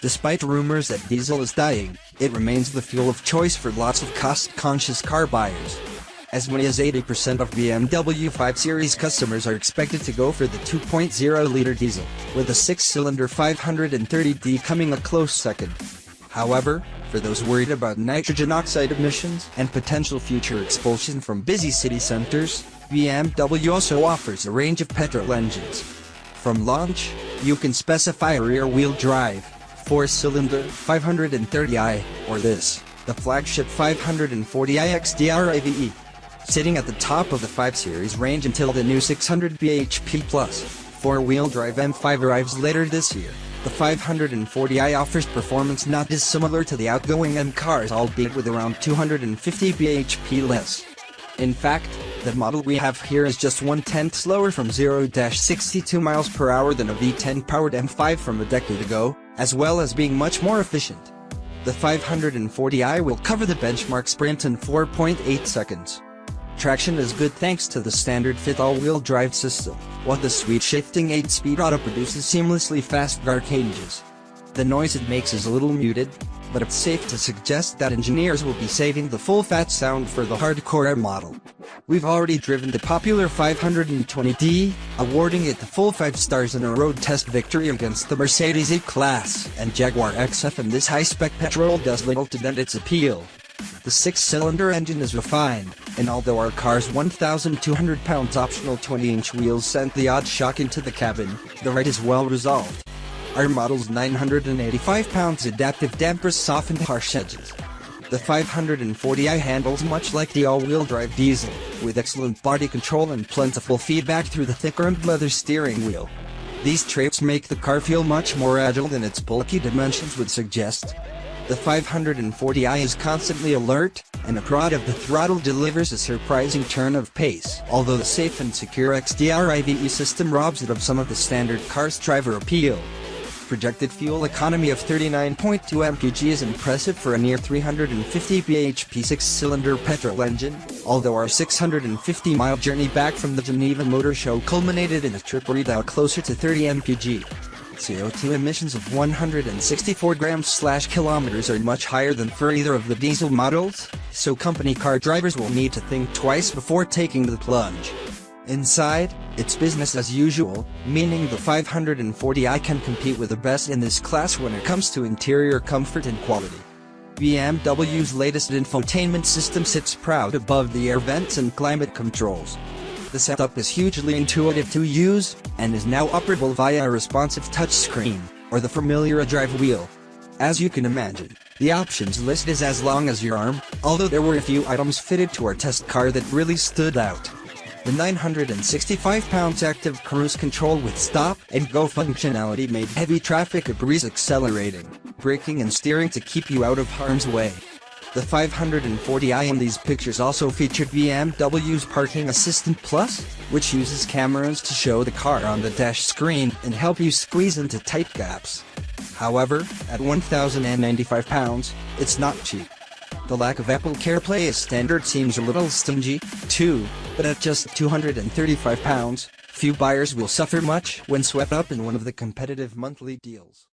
Despite rumors that diesel is dying, it remains the fuel of choice for lots of cost-conscious car buyers. As many as 80% of BMW 5 Series customers are expected to go for the 2.0-liter diesel, with a 6-cylinder 530D coming a close second. However, for those worried about nitrogen oxide emissions and potential future expulsion from busy city centers, BMW also offers a range of petrol engines. From launch, you can specify a rear-wheel drive, 4-cylinder 530i, or this, the flagship 540i xDrive, sitting at the top of the 5 Series range until the new 600 bhp plus 4-wheel drive M5 arrives later this year. The 540i offers performance not dissimilar to the outgoing M cars, albeit with around 250 bhp less. In fact, the model we have here is just 1/10 slower from 0-62 miles per hour than a V10 powered M5 from a decade ago, as well as being much more efficient. The 540i will cover the benchmark sprint in 4.8 seconds. Traction is good thanks to the standard fit all-wheel drive system, while the sweet shifting 8-speed auto produces seamlessly fast gearchanges. The noise it makes is a little muted, but it's safe to suggest that engineers will be saving the full-fat sound for the hardcore model. We've already driven the popular 520D, awarding it the full 5 stars in a road test victory against the Mercedes E-Class and Jaguar XF, and this high-spec petrol does little to dent its appeal. The 6-cylinder engine is refined, and although our car's 1,200 pounds optional 20-inch wheels sent the odd shock into the cabin, the ride is well resolved. Our model's 985 pounds adaptive dampers softened harsh edges. The 540i handles much like the all-wheel drive diesel, with excellent body control and plentiful feedback through the thick rimmed leather steering wheel. These traits make the car feel much more agile than its bulky dimensions would suggest. The 540i is constantly alert, and a prod of the throttle delivers a surprising turn of pace, although the safe and secure xDrive system robs it of some of the standard car's driver appeal. Projected fuel economy of 39.2 mpg is impressive for a near 350 bhp 6-cylinder petrol engine, although our 650-mile journey back from the Geneva Motor Show culminated in a trip readout closer to 30 mpg. CO2 emissions of 164 grams/kilometers are much higher than for either of the diesel models, so company car drivers will need to think twice before taking the plunge. Inside, it's business as usual, meaning the 540i can compete with the best in this class when it comes to interior comfort and quality. BMW's latest infotainment system sits proud above the air vents and climate controls. The setup is hugely intuitive to use, and is now operable via a responsive touchscreen, or the familiar xDrive wheel. As you can imagine, the options list is as long as your arm, although there were a few items fitted to our test car that really stood out. The 965 pounds active cruise control with stop-and-go functionality made heavy traffic a breeze, accelerating, braking and steering to keep you out of harm's way. The 540i in these pictures also featured BMW's Parking Assistant Plus, which uses cameras to show the car on the dash screen and help you squeeze into tight gaps. However, at 1,095 pounds, it's not cheap. The lack of Apple CarPlay as standard seems a little stingy, too, but at just 235 pounds, few buyers will suffer much when swept up in one of the competitive monthly deals.